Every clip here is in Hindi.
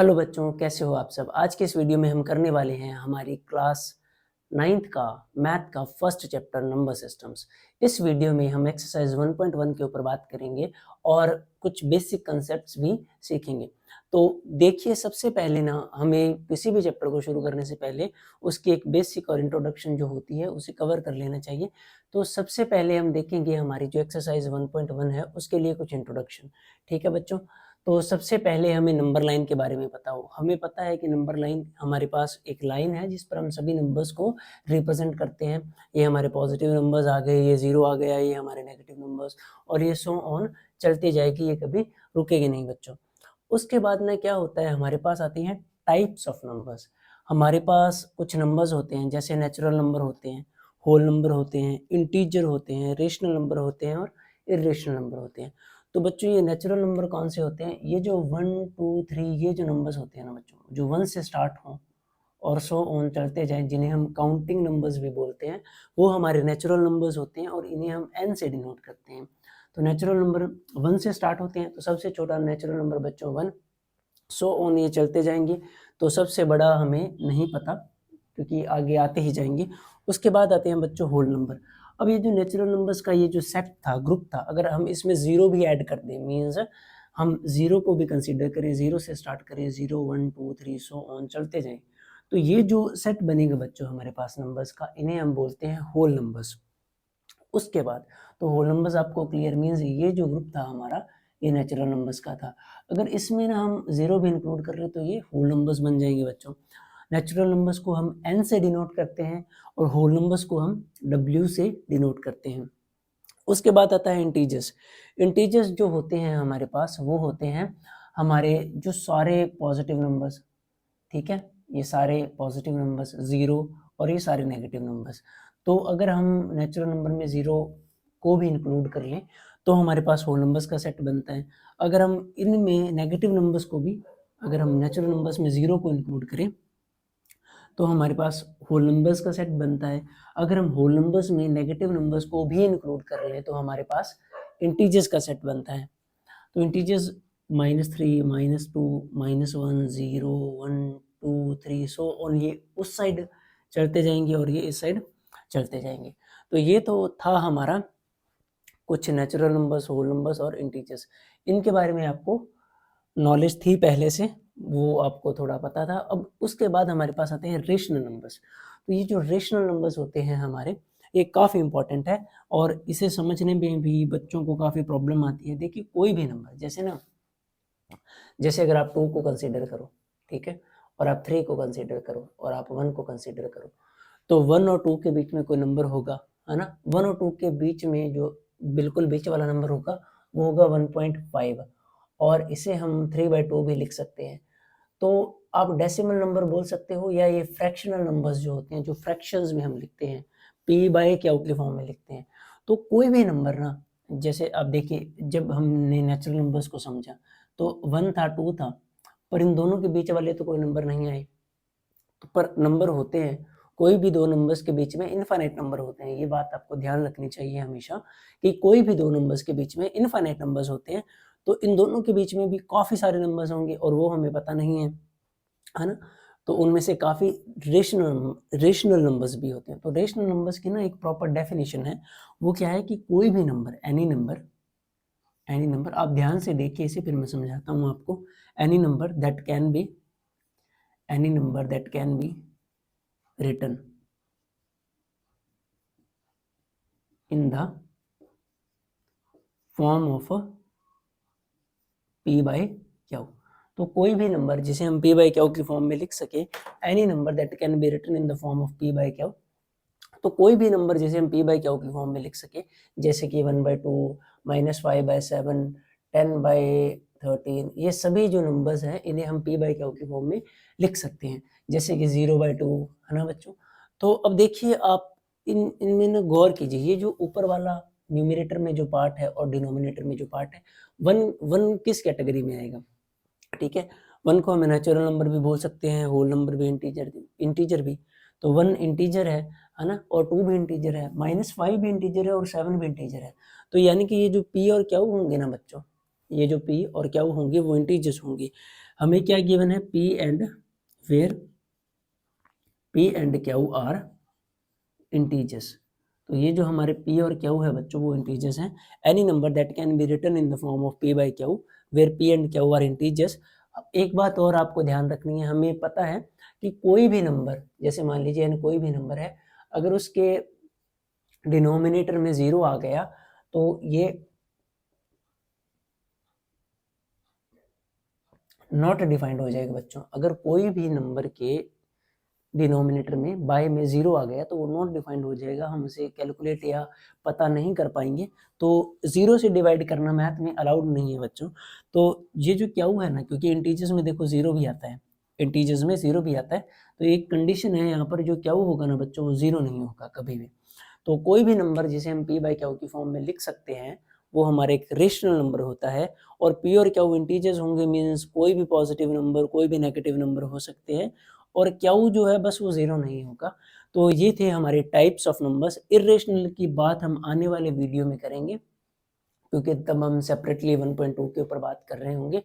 हेलो बच्चों, कैसे हो आप सब। आज के इस वीडियो में हम करने वाले हैं हमारी क्लास 9th का मैथ का फर्स्ट चैप्टर नंबर सिस्टम्स। इस वीडियो में हम एक्सरसाइज 1.1 के ऊपर बात करेंगे और कुछ बेसिक कंसेप्ट्स भी सीखेंगे। तो देखिए, सबसे पहले ना हमें किसी भी चैप्टर को शुरू करने से पहले उसकी एक बेसिक और इंट्रोडक्शन जो होती है उसे कवर कर लेना चाहिए। तो सबसे पहले हम देखेंगे हमारी जो एक्सरसाइज 1.1 है उसके लिए कुछ इंट्रोडक्शन। ठीक है बच्चों। तो सबसे पहले हमें नंबर लाइन के बारे में पता हो। हमें पता है कि नंबर लाइन हमारे पास एक लाइन है जिस पर हम सभी नंबर्स को रिप्रेजेंट करते हैं। ये हमारे पॉजिटिव नंबर्स आ गए, ये जीरो आ गया, ये हमारे नेगेटिव नंबर्स, और ये सो ऑन चलती जाएगी, ये कभी रुकेगी नहीं बच्चों। उसके बाद में क्या होता है, हमारे पास आती हैं टाइप्स ऑफ नंबर्स। हमारे पास कुछ नंबर्स होते हैं जैसे नेचुरल नंबर होते हैं, होल नंबर होते हैं, इंटीजर होते हैं, रेशनल नंबर होते हैं और इरेशनल नंबर होते हैं। तो बच्चों, ये नेचुरल नंबर कौन से होते हैं? ये जो 1 2 3 ये जो नंबर्स होते हैं ना बच्चों, जो 1 से स्टार्ट हों और सो ऑन चलते जाएं, जिन्हें हम काउंटिंग नंबर्स भी बोलते हैं, वो हमारे नेचुरल नंबर्स होते हैं और इन्हें हम n से डिनोट करते हैं। तो नेचुरल नंबर 1 से स्टार्ट होते हैं, तो सबसे छोटा नेचुरल नंबर बच्चों 1, सो ऑन ये चलते जाएंगे। तो सबसे बड़ा हमें नहीं पता क्योंकि आगे आते ही जाएंगे। उसके बाद आते हैं बच्चों होल नंबर। अब ये जो नेचुरल नंबर्स का ये जो सेट था, ग्रुप था, अगर हम इसमें जीरो भी ऐड कर दें, मीन्स हम जीरो को भी कंसीडर करें, जीरो से स्टार्ट करें, 0 1 2 3 सो ऑन चलते जाएं, तो ये जो सेट बनेगा बच्चों हमारे पास नंबर्स का, इन्हें हम बोलते हैं होल नंबर्स। उसके बाद तो होल नंबर्स आपको क्लियर, मीन्स ये जो ग्रुप था हमारा, ये नेचुरल नंबर्स का था। अगर इसमें ना हम जीरो भी इंक्लूड कर रहे हैं तो ये होल नंबर्स बन जाएंगे बच्चों। नेचुरल नंबर्स को हम n से डिनोट करते हैं और होल नंबर्स को हम w से डिनोट करते हैं। उसके बाद आता है इंटीजर्स। इंटीजर्स जो होते हैं हमारे पास, वो होते हैं हमारे जो सारे पॉजिटिव नंबर्स, ठीक है, ये सारे पॉजिटिव नंबर्स, जीरो और ये सारे नेगेटिव नंबर्स। तो अगर हम नेचुरल नंबर में जीरो को भी इंक्लूड कर लें तो हमारे पास होल नंबर्स का सेट बनता है। अगर हम इनमें नेगेटिव नंबर्स को भी, अगर हम नेचुरल नंबर्स में जीरो को इंक्लूड करें तो हमारे पास होल नंबर्स का सेट बनता है। अगर हम होल नंबर्स में नेगेटिव नंबर्स को भी इंक्लूड कर लें तो हमारे पास इंटीजर्स का सेट बनता है। तो इंटीजर्स -3 -2 -1 0 1 2 3 सो ऑन, ये उस साइड चलते जाएंगे और ये इस साइड चलते जाएंगे। तो ये तो था हमारा कुछ नेचुरल नंबर्स, होल नंबर्स और इंटीजर्स। इनके बारे में आपको नॉलेज थी पहले से, वो आपको थोड़ा पता था। अब उसके बाद हमारे पास आते हैं रेशनल नंबर्स। तो ये जो रेशनल नंबर्स होते हैं हमारे, ये काफ़ी इंपॉर्टेंट है और इसे समझने में भी बच्चों को काफ़ी प्रॉब्लम आती है। देखिए, कोई भी नंबर, जैसे ना, जैसे अगर आप 2 को कंसीडर करो, ठीक है, और आप 3 को कंसीडर करो और आप 1 को कंसीडर करो, तो 1 और 2 के बीच में कोई नंबर होगा, है ना। 1 और 2 के बीच में जो बिल्कुल बीच वाला नंबर होगा वो होगा 1.5, और इसे हम 3/2 भी लिख सकते हैं। तो आप डेसिमल नंबर बोल सकते हो, या ये फ्रैक्शनल नंबर्स जो होते हैं, जो फ्रैक्शंस में हम लिखते हैं, p/q के फॉर्म में लिखते हैं। तो कोई भी नंबर ना, जैसे आप देखिए, जब हमने नेचुरल नंबर्स को समझा तो 1 था, 2 था, पर इन दोनों के बीच वाले तो कोई नंबर नहीं आए। पर नंबर होते हैं, कोई भी दो नंबर्स के बीच में इनफाइनाइट नंबर होते हैं। ये बात आपको ध्यान रखनी चाहिए हमेशा कि कोई भी दो नंबर्स के बीच में इनफाइनाइट नंबर्स होते हैं। तो इन दोनों के बीच में भी काफ़ी सारे नंबर्स होंगे और वो हमें पता नहीं है ना। तो उनमें से काफ़ी रेशनल नंबर्स भी होते हैं। तो रेशनल नंबर्स की ना एक प्रॉपर डेफिनेशन है। वो क्या है कि कोई भी नंबर, एनी नंबर, आप ध्यान से देखिए इसे, फिर मैं समझाता हूँ आपको। Any number that can B written in the form of p/q। तो कोई भी नंबर जिसे हम p/q की फॉर्म में लिख सके, any number that can be written in the form of p/q। तो कोई भी नंबर जिसे हम p/q की फॉर्म में लिख सके, जैसे कि 1/2 -5/7 10/13, ये सभी जो नंबर्स हैं इन्हें हम p/q की फॉर्म में लिख सकते हैं। जैसे कि 0/2, है ना बच्चों। तो अब देखिए, आप इनमें ना गौर कीजिए, ये जो ऊपर वाला न्यूमरेटर में जो पार्ट है और डिनोमिनेटर में जो पार्ट है, वन वन किस कैटेगरी में आएगा? ठीक है, 1 को हम नेचुरल नंबर भी बोल सकते हैं, होल नंबर भी, इंटीजर भी। तो 1 इंटीजर है ना, और 2 भी इंटीजर है, -5 भी इंटीजर है और 7 भी इंटीजर है। तो यानी कि ये जो p और q होंगे ना बच्चों, ये जो p और q होंगे वो इंटीजर्स होंगे। हमें क्या गिवन है, P and where P and Q are integers. तो ये जो हमारे P और Q है बच्चों वो इंटीजर्स हैं। Any number that can be written in the form of P by Q where P and Q are integers. एक बात और आपको ध्यान रखनी है, हमें पता है कि कोई भी नंबर, जैसे मान लीजिए n कोई भी नंबर है, अगर उसके डिनोमिनेटर में 0 आ गया तो ये नॉट डिफाइंड हो जाएगा बच्चों। अगर कोई भी नंबर के डिनोमिनेटर में बाय में 0 आ गया तो वो नॉट डिफाइंड हो जाएगा, हम उसे कैलकुलेट या पता नहीं कर पाएंगे। तो 0 से डिवाइड करना मैथ में अलाउड नहीं है बच्चों। तो ये जो क्या हुआ है ना, क्योंकि इंटीजर्स में देखो 0 भी आता है, इंटीजर्स में 0 भी आता है, तो एक कंडीशन है यहाँ पर, जो क्या होगा ना बच्चों, वो 0 नहीं होगा कभी भी। तो कोई भी नंबर जिसे हम P बाई Q की फॉर्म में लिख सकते हैं वो हमारे एक रेशनल नंबर होता है। और P और Q इंटीजर्स होंगे, मीन्स कोई भी पॉजिटिव नंबर कोई भी नेगेटिव नंबर हो सकते हैं, और Q जो है बस वो 0 नहीं होगा। तो ये थे हमारे टाइप्स ऑफ नंबर्स। इर्रेशनल की बात हम आने वाले वीडियो में करेंगे, क्योंकि तब हम सेपरेटली 1.2 के ऊपर बात कर रहे होंगे।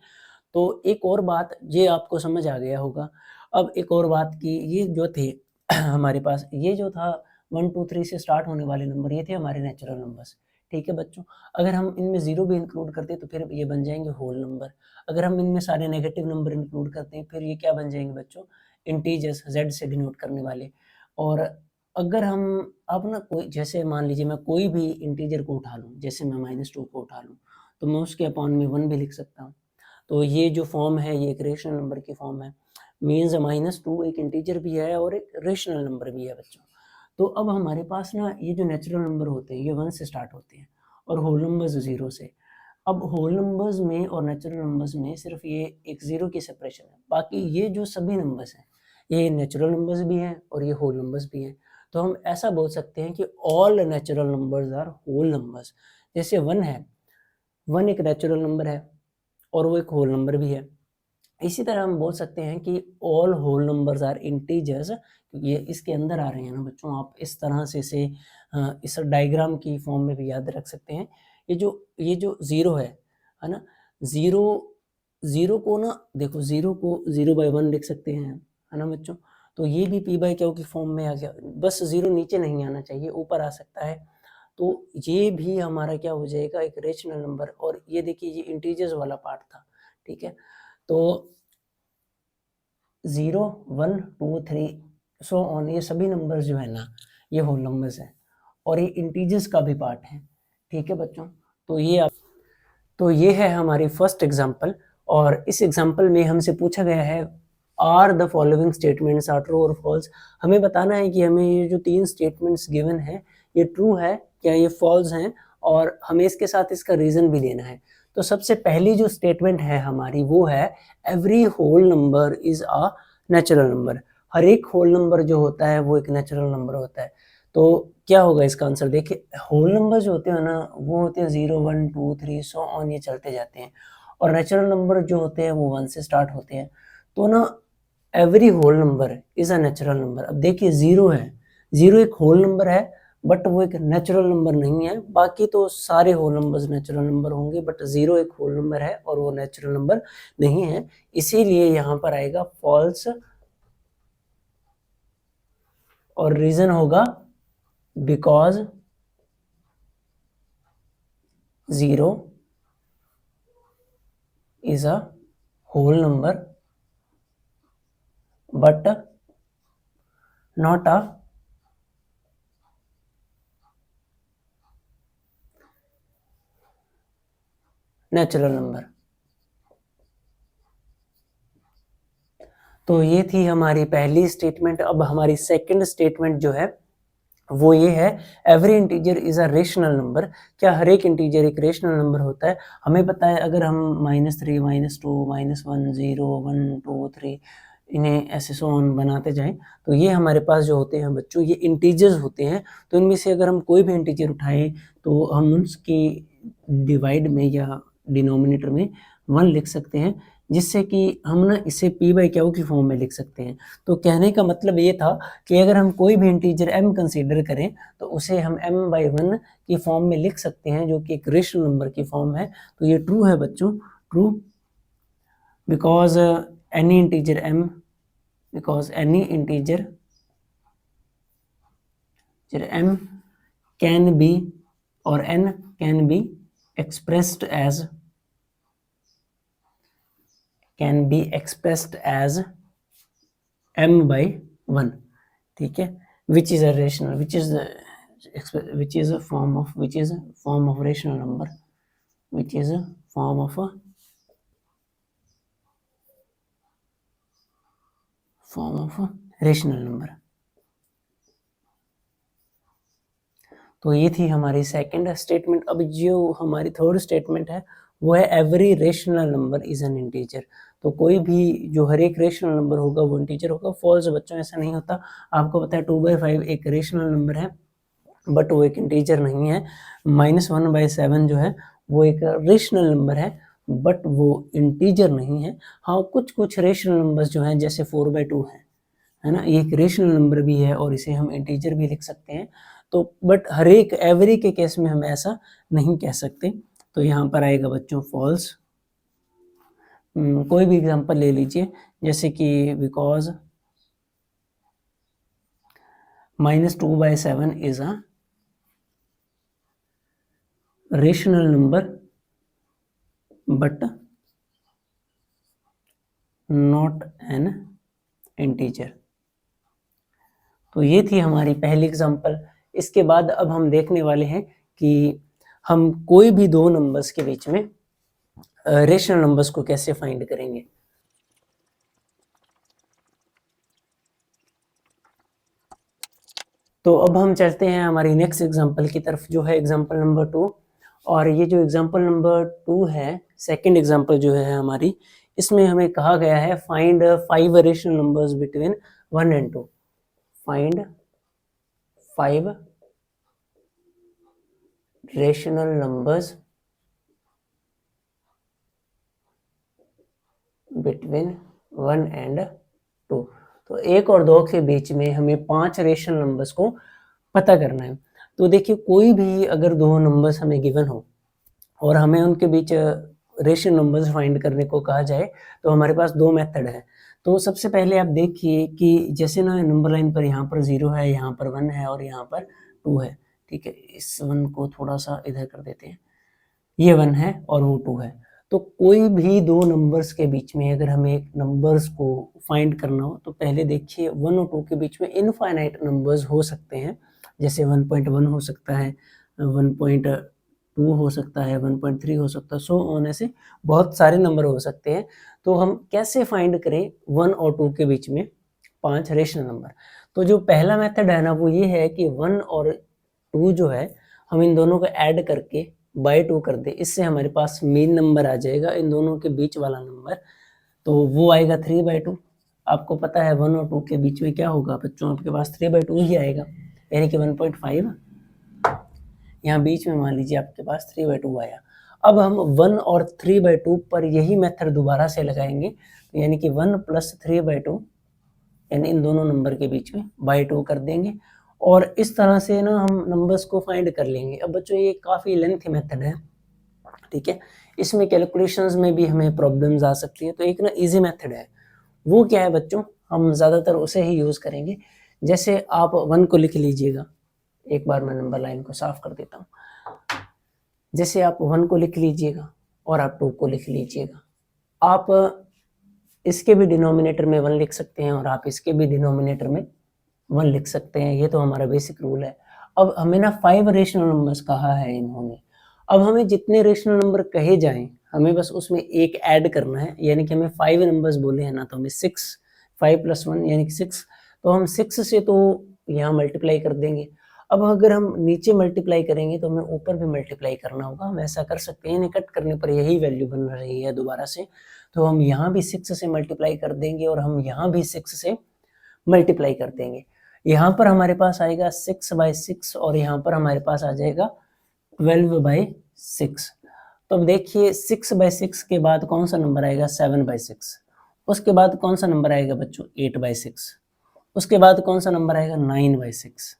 तो एक और बात, ये आपको समझ आ गया होगा। अब एक और बात की, ये जो थे हमारे पास, ये जो था 1 2 3 से स्टार्ट होने वाले नंबर, ये थे हमारे नेचुरल नंबर्स। ठीक है बच्चों, अगर हम इनमें 0 भी इंक्लूड करते तो फिर ये बन जाएंगे होल नंबर। अगर हम इनमें सारे नेगेटिव नंबर इंक्लूड करते हैं फिर ये क्या बन जाएंगे बच्चों, इंटीजर्स, Z से डिनोट करने वाले। और अगर हम अब ना कोई, जैसे मान लीजिए मैं कोई भी इंटीजर को उठा लूँ, जैसे मैं -2 को उठा लूँ, तो मैं उसके अपॉन में 1 भी लिख सकता हूँ। तो ये जो फॉर्म है ये एक रेशनल नंबर की फॉर्म है, मीन्स -2 एक इंटीजर भी है और एक रेशनल नंबर भी है बच्चों। तो अब हमारे पास ना ये जो नेचुरल नंबर होते हैं ये 1 से स्टार्ट होते हैं और होल नंबर्स 0 से। अब होल नंबर्स में और नेचुरल नंबर्स में सिर्फ ये एक 0 की सेपरेशन है, बाकी ये जो सभी नंबर्स हैं ये नेचुरल नंबर्स भी हैं और ये होल नंबर्स भी हैं। तो हम ऐसा बोल सकते हैं कि all natural numbers are whole numbers. जैसे 1 है, 1 एक नेचुरल नंबर है और वो एक होल नंबर भी है। इसी तरह हम बोल सकते हैं कि all whole numbers are integers, क्योंकि ये इसके अंदर आ रहे हैं ना बच्चों। आप इस तरह से इसे इस डायग्राम की फॉर्म में भी याद रख सकते हैं। ये जो 0 है ना, 0 0 को ना देखो, 0 को 0/1 लिख सकते हैं, है ना बच्चों। तो ये भी P बाई Q की फॉर्म में आ गया, बस 0 नीचे नहीं आना चाहिए, ऊपर आ सकता है। तो ये भी हमारा क्या हो जाएगा, एक रेशनल नंबर। और ये देखिए ये इंटीजर्स वाला पार्ट था, ठीक है। तो 0 1 2 3 सो ऑन, ये सभी नंबर्स जो है ना ये होल नंबर्स हैं और ये इंटीजर्स का भी पार्ट है, ठीक है बच्चों। तो ये है हमारी फर्स्ट एग्जांपल, और इस एग्जांपल में हमसे पूछा गया है are the following statements are true और फॉल्स। हमें बताना है कि हमें ये जो 3 स्टेटमेंट्स गिवन है ये ट्रू है क्या, ये फॉल्स हैं, और हमें इसके साथ इसका रीजन भी देना है। तो सबसे पहली जो स्टेटमेंट है हमारी वो है every whole number is a natural number. हर एक होल नंबर जो होता है वो एक नेचुरल नंबर होता है। तो क्या होगा इसका आंसर, देखिए होल नंबर जो होते हैं ना वो होते हैं 0 1 2 3 सो ऑन, ये चलते जाते हैं, और नेचुरल नंबर जो होते हैं वो 1 से स्टार्ट होते हैं। तो ना every whole number is a natural number. अब देखिए 0 है, 0 एक होल नंबर है बट वो एक नेचुरल नंबर नहीं है। बाकी तो सारे होल नंबर्स नेचुरल नंबर होंगे, बट 0 एक होल नंबर है और वो नेचुरल नंबर नहीं है, इसीलिए यहाँ पर आएगा फॉल्स, और रीजन होगा because 0 is a whole number but not a natural number. तो ये थी हमारी पहली स्टेटमेंट। अब हमारी सेकंड स्टेटमेंट जो है वो ये है every integer is a rational number. क्या हर एक इंटीजर एक रेशनल नंबर होता है? हमें पता है अगर हम -3 -2 -1 0 1 2 3 इन्हें ऐसे सो ऑन बनाते जाएं तो ये हमारे पास जो होते हैं बच्चों ये इंटीजर्स होते हैं। तो इनमें से अगर हम कोई भी इंटीजर उठाएं तो हम उसकी डिवाइड में या डिनोमिनेटर में 1 लिख सकते हैं, जिससे कि हम ना इसे P बाई Q की फॉर्म में लिख सकते हैं। तो कहने का मतलब ये था कि अगर हम कोई भी इंटीजर m कंसीडर करें तो उसे हम m/1 की फॉर्म में लिख सकते हैं, जो कि एक रेशनल नंबर की फॉर्म है। तो ये ट्रू है बच्चों, true. because any integer m, because any integer m can be or n can be expressed as m by 1, ठीक है, which is a rational, which is a form of rational number, which is a form of rational number। तो ये थी हमारी सेकंड स्टेटमेंट। अब जो हमारी थर्ड स्टेटमेंट है वो है every rational number is an integer. तो कोई भी जो हर एक रेशनल नंबर होगा वो इंटीजर होगा। फॉल्स बच्चों, ऐसा नहीं होता। आपको पता है 2/5 एक रेशनल नंबर है बट वो एक इंटीजर नहीं है। -1/7 जो है वो एक रेशनल नंबर है बट वो इंटीजर नहीं है। हाँ, कुछ रेशनल नंबर्स जो हैं जैसे 4/2 है ना, ये एक रेशनल नंबर भी है और इसे हम इंटीजर भी लिख सकते हैं। तो बट हर एक एवरी के केस में हम ऐसा नहीं कह सकते। तो यहाँ पर आएगा बच्चों फॉल्स। कोई भी एग्जांपल ले लीजिए, जैसे कि because -2/7 is a rational number but not an integer. तो ये थी हमारी पहली एग्जांपल। इसके बाद अब हम देखने वाले हैं कि हम कोई भी दो नंबर्स के बीच में रेशनल नंबर्स को कैसे फाइंड करेंगे। तो अब हम चलते हैं हमारी नेक्स्ट एग्जांपल की तरफ, जो है एग्जांपल नंबर 2। और ये जो एग्जांपल नंबर 2 है, सेकंड एग्जांपल जो है हमारी, इसमें हमें कहा गया है find 5 rational numbers between 1 and 2। Find 5 rational numbers between 1 and 2। तो 1 और 2 के बीच में हमें 5 रेशनल नंबर्स को पता करना है। तो देखिए, कोई भी अगर दो नंबर्स हमें गिवन हो और हमें उनके बीच रेशनल नंबर्स फाइंड करने को कहा जाए तो हमारे पास दो मेथड है। तो सबसे पहले आप देखिए कि जैसे ना नंबर लाइन पर यहाँ पर 0 है, यहाँ पर 1 है और यहाँ पर 2 है, ठीक है। इस 1 को थोड़ा सा इधर कर देते हैं, ये 1 है और वो 2 है। तो कोई भी दो नंबर्स के बीच में अगर हमें नंबर्स को फाइंड करना हो तो पहले देखिए 1 और 2 के बीच में इनफाइनाइट नंबर्स हो सकते हैं। जैसे 1.1 हो सकता है, 1.2 हो सकता है, 1.3 हो सकता है, सो ऑन, ऐसे बहुत सारे नंबर हो सकते हैं। तो हम कैसे फाइंड करें 1 और 2 के बीच में 5 रेशनल नंबर। तो जो पहला मेथड है ना वो ये है कि 1 और 2 जो है हम इन दोनों को ऐड करके बाय 2 कर दे। इससे हमारे पास मेन नंबर आ जाएगा, इन दोनों के बीच वाला नंबर, तो वो आएगा 3/2। आपको पता है 1 और 2 के बीच में क्या होगा बच्चों, आपके पास 3/2 ही आएगा, यानी कि 1.5। यहाँ बीच में मान लीजिए आपके पास 3/2 आया। अब हम 1 और 3/2 पर यही मेथड दोबारा से लगाएंगे, तो यानी कि 1 + 3/2, यानी इन दोनों नंबर के बीच में बाय 2 कर देंगे और इस तरह से ना हम नंबर्स को फाइंड कर लेंगे। अब बच्चों ये काफ़ी लेंथी मेथड है, ठीक है, इसमें कैलकुलेशंस में भी हमें प्रॉब्लम्स आ सकती है। तो एक ना इजी मेथड है, वो क्या है बच्चों, हम ज़्यादातर उसे ही यूज़ करेंगे। जैसे आप 1 को लिख लीजिएगा, एक बार मैं नंबर लाइन को साफ कर देता हूँ। जैसे आप 1 को लिख लीजिएगा और आप 2 को लिख लीजिएगा। आप इसके भी डिनोमिनेटर में 1 लिख सकते हैं और आप इसके भी डिनोमिनेटर में 1 लिख सकते हैं, ये तो हमारा बेसिक रूल है। अब हमें ना 5 रेशनल नंबर्स कहा है इन्होंने। अब हमें जितने रेशनल नंबर कहे जाएं हमें बस उसमें एक ऐड करना है, यानी कि हमें 5 नंबर्स बोले हैं ना, तो हमें 6, 5 + 1 यानी कि 6, तो हम 6 से तो यहाँ मल्टीप्लाई कर देंगे। अब अगर हम नीचे मल्टीप्लाई करेंगे तो हमें ऊपर भी मल्टीप्लाई करना होगा। हम ऐसा कर सकते हैं, कट करने पर यही वैल्यू बन रही है दोबारा से, तो हम यहाँ भी 6 से मल्टीप्लाई कर देंगे और हम यहाँ भी 6 से मल्टीप्लाई कर देंगे। यहाँ पर हमारे पास आएगा 6/6 और यहाँ पर हमारे पास आ जाएगा 12/6। तो अब देखिए 6/6 के बाद कौन सा नंबर आएगा, 7/6। उसके बाद कौन सा नंबर आएगा बच्चों, 8/6। उसके बाद कौन सा नंबर आएगा, 9/6।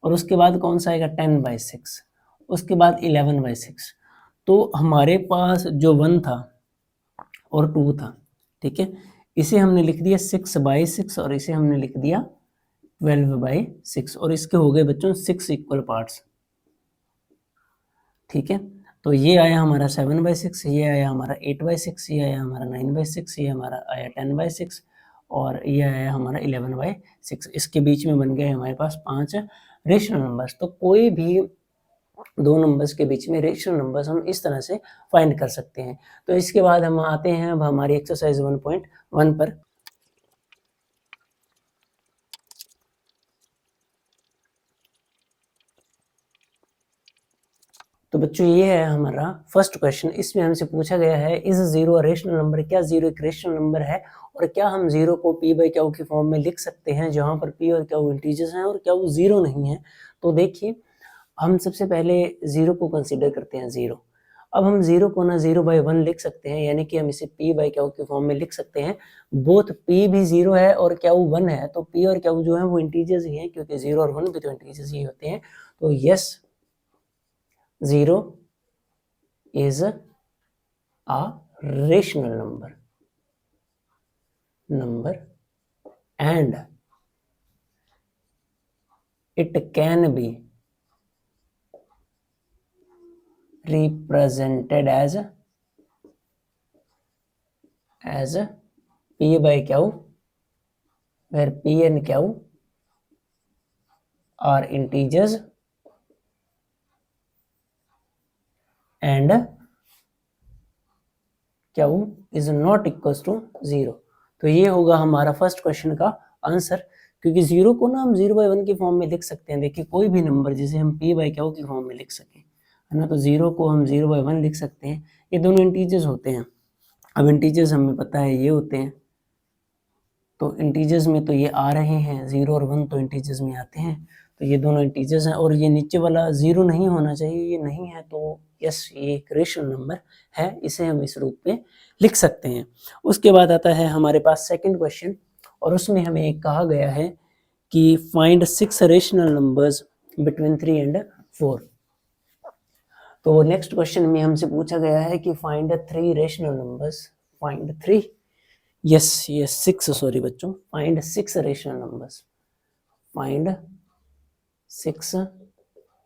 और उसके बाद कौन सा आएगा, 10/6। उसके बाद 11/6। तो हमारे पास जो 1 था और 2 था, ठीक है, इसे हमने लिख दिया 6/6 और इसे हमने लिख दिया 12/6 और इसके हो गए बच्चों 6 इक्वल पार्ट्स। ठीक है, तो ये आया हमारा 7/6, ये आया हमारा 8/6, ये आया हमारा 9/6, ये हमारा आया 10/6 और ये आया हमारा 11/6। इसके बीच में बन गए हमारे पास 5 रेशनल नंबर्स। तो कोई भी दो नंबर्स के बीच में रेशनल नंबर्स हम इस तरह से फाइंड कर सकते हैं। तो इसके बाद हम आते हैं अब हमारी एक्सरसाइज 1.1 पर। तो बच्चों ये है हमारा फर्स्ट क्वेश्चन। इसमें हमसे पूछा गया है इज जीरो रेशनल नंबर, क्या जीरो एक रेशनल नंबर है और क्या हम जीरो को p बाई क्यू की फॉर्म में लिख सकते हैं जहां पर p और क्यू इंटीजर्स हैं और क्यू जीरो नहीं है। तो देखिए हम सबसे पहले जीरो को कंसीडर करते हैं जीरो। अब हम जीरो को ना 0/1 लिख सकते हैं, यानी कि हम इसे p बाई क्यू के फॉर्म में लिख सकते हैं। बोथ p भी जीरो है और क्यू 1 है, तो p और क्यू जो है वो इंटीजर्स ही हैं क्योंकि 0 और 1 भी तो इंटीजर्स ही होते हैं। तो yes, 0 is a rational number and it can be represented as p by q, where p and q are integers and q is not equals to 0। तो ये होगा हमारा फर्स्ट क्वेश्चन का आंसर, क्योंकि जीरो को ना हम 0/1 की फॉर्म में लिख सकते हैं। देखिए कोई भी नंबर जिसे हम p बाई क्यू की फॉर्म में लिख सकें, है ना, तो जीरो को हम 0/1 लिख सकते हैं। ये दोनों इंटीजर्स होते हैं। अब इंटीजर्स हमें पता है ये होते हैं, तो इंटीजर्स में तो ये आ रहे हैं, 0 और 1 तो इंटीजर्स में आते हैं, तो ये दोनों इंटीजर्स हैं। और ये नीचे वाला 0 नहीं होना चाहिए, ये नहीं है, तो यस ये एक रेशनल नंबर है, इसे हम इस रूप में लिख सकते हैं। उसके बाद आता है हमारे पास सेकंड क्वेश्चन और उसमें हमें कहा गया है कि find 6 rational numbers between 3 and 4। तो नेक्स्ट क्वेश्चन में हमसे पूछा गया है कि find 3 rational numbers, find 3 6 sorry बच्चों, फाइंड 6 रेशनल नंबर्स, फाइंड 6,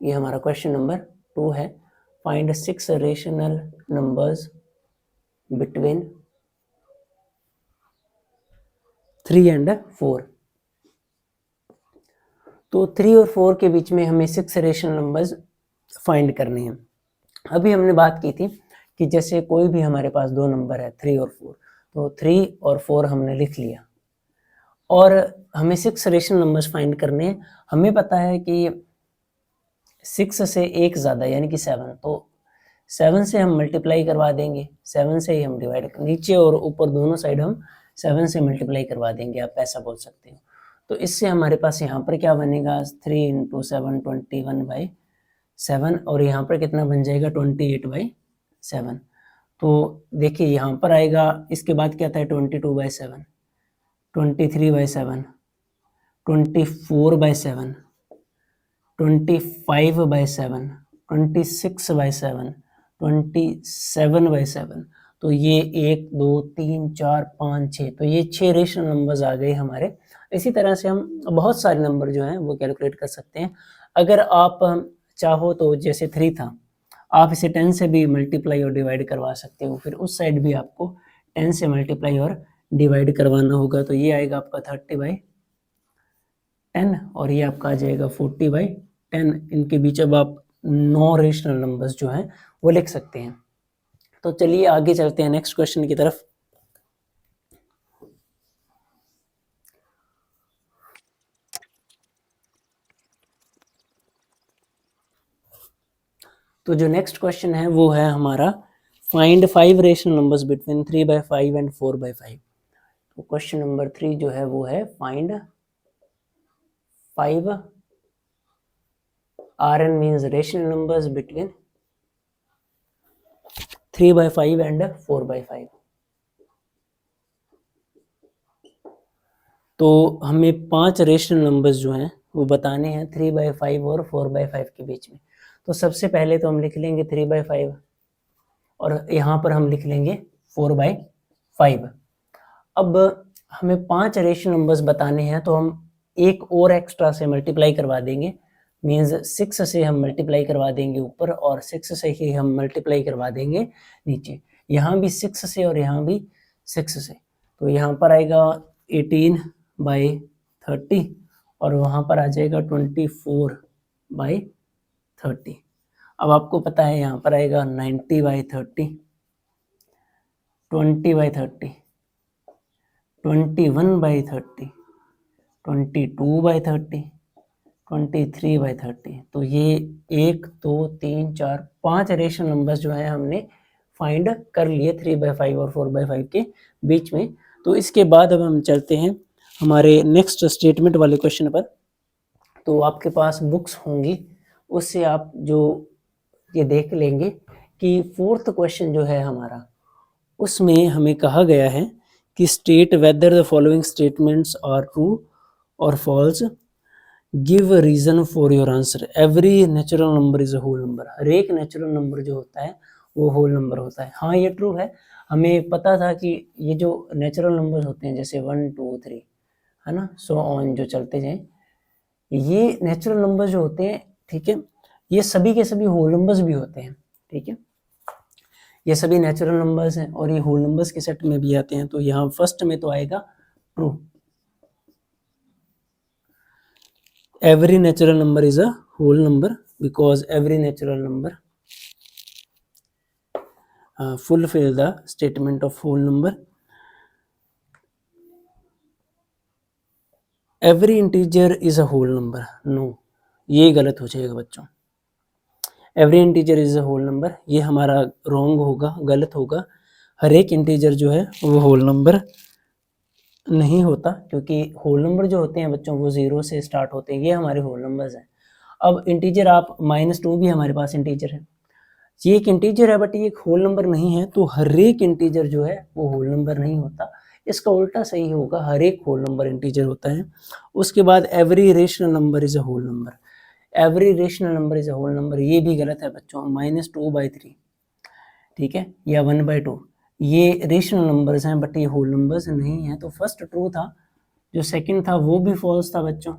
ये हमारा क्वेश्चन नंबर 2 है। Find 6 rational numbers between 3 and 4। तो 3 और 4 के बीच में हमें 6 रेशनल नंबर्स फाइंड करने हैं। अभी हमने बात की थी कि जैसे कोई भी हमारे पास दो नंबर है 3 और 4, तो 3 और 4 हमने लिख लिया और हमें 6 रेशनल नंबर्स फाइंड करने हैं। हमें पता है कि 6 से एक ज़्यादा यानी कि 7, तो 7 से हम मल्टीप्लाई करवा देंगे, 7 से ही हम डिवाइड, नीचे और ऊपर दोनों साइड हम 7 से मल्टीप्लाई करवा देंगे, आप ऐसा बोल सकते हो। तो इससे हमारे पास यहाँ पर क्या बनेगा, 3 × 7 21/7 और यहाँ पर कितना बन जाएगा 28/7। तो देखिए यहाँ पर आएगा, इसके बाद क्या था 22/7, 23/7, 24/7, 25/7, 26/7, 27/7। तो ये 1 2 3 4 5 6, तो ये 6 रेशनल नंबर्स आ गए हमारे। इसी तरह से हम बहुत सारे नंबर जो हैं वो कैलकुलेट कर सकते हैं। अगर आप चाहो तो जैसे 3 था, आप इसे 10 से भी मल्टीप्लाई और डिवाइड करवा सकते हो, फिर उस साइड भी आपको 10 से मल्टीप्लाई और डिवाइड करवाना होगा। तो ये आएगा आपका 30/10 और ये आपका आ जाएगा 40/10। इनके बीच अब आप 9 रेशनल नंबर्स जो हैं वो लिख सकते हैं। तो चलिए आगे चलते हैं नेक्स्ट क्वेश्चन की तरफ। तो जो नेक्स्ट क्वेश्चन है वो है हमारा find 5 rational numbers between 3/5 and 4/5। तो क्वेश्चन नंबर 3 जो है वो है find 5 Rn means rational numbers between 3/5 and 4/5। तो हमें 5 रेशनल नंबर्स जो हैं वो बताने हैं 3/5 और 4/5 के बीच में। तो सबसे पहले तो हम लिख लेंगे 3/5 और यहाँ पर हम लिख लेंगे 4/5। अब हमें 5 रेशनल नंबर्स बताने हैं, तो हम एक और एक्स्ट्रा से मल्टीप्लाई करवा देंगे, मीन्स 6 से हम मल्टीप्लाई करवा देंगे ऊपर और 6 से ही हम मल्टीप्लाई करवा देंगे नीचे। यहाँ भी 6 से और यहाँ भी 6 से, तो यहाँ पर आएगा 18/30 और वहाँ पर आ जाएगा 24/30। अब आपको पता है यहाँ पर आएगा 90/30, 20/30, 21/30, 22/30, 23/30। तो ये 1 2 3 4 5 रेशनल नंबर्स जो है हमने फाइंड कर लिए 3/5 और 4/5 के बीच में। तो इसके बाद अब हम चलते हैं हमारे नेक्स्ट स्टेटमेंट वाले क्वेश्चन पर। तो आपके पास बुक्स होंगी, उससे आप जो ये देख लेंगे कि 4th क्वेश्चन जो है हमारा, उसमें हमें कहा गया है कि state whether the following statements are true और false, give reason for your answer, every natural number is a whole number. हर एक नेचुरल नंबर जो होता है वो होल नंबर होता है। हाँ, ये ट्रू है, हमें पता था कि ये जो नेचुरल नंबर्स होते हैं जैसे 1 2 3 है ना, सो ऑन जो चलते जाएं, ये नेचुरल नंबर्स जो होते हैं, ठीक है, ये सभी के सभी होल नंबर्स भी होते हैं, ठीक है, ये सभी नेचुरल नंबर्स हैं और ये होल नंबर्स के सेट में भी आते हैं। तो यहाँ फर्स्ट में तो आएगा true, every natural number is a whole number because every natural number fulfill the statement of whole number. Every integer is a whole number, no, ये गलत हो जाएगा बच्चों। every integer is a whole number, ये हमारा रॉन्ग होगा, गलत होगा। हर एक इंटीजर जो है वो होल नंबर नहीं होता, क्योंकि होल नंबर जो होते हैं बच्चों वो 0 से स्टार्ट होते हैं, ये हमारे होल नंबर्स हैं। अब इंटीजर आप -2 भी हमारे पास इंटीजर है, ये एक इंटीजर है बट ये एक होल नंबर नहीं है, तो हर एक इंटीजर जो है वो होल नंबर नहीं होता। इसका उल्टा सही होगा, हर एक होल नंबर इंटीजर होता है। उसके बाद every rational number is a whole number, every rational number is a whole number, ये भी गलत है बच्चों। -2/3, ठीक है, या 1/2, ये रेशनल नंबर्स हैं बट ये होल नंबर्स नहीं है। तो फर्स्ट ट्रू था, जो सेकंड था वो भी फॉल्स था बच्चों,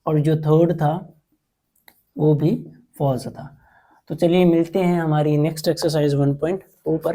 और जो थर्ड था वो भी फॉल्स था। तो चलिए मिलते हैं हमारी नेक्स्ट एक्सरसाइज 1.2 पर।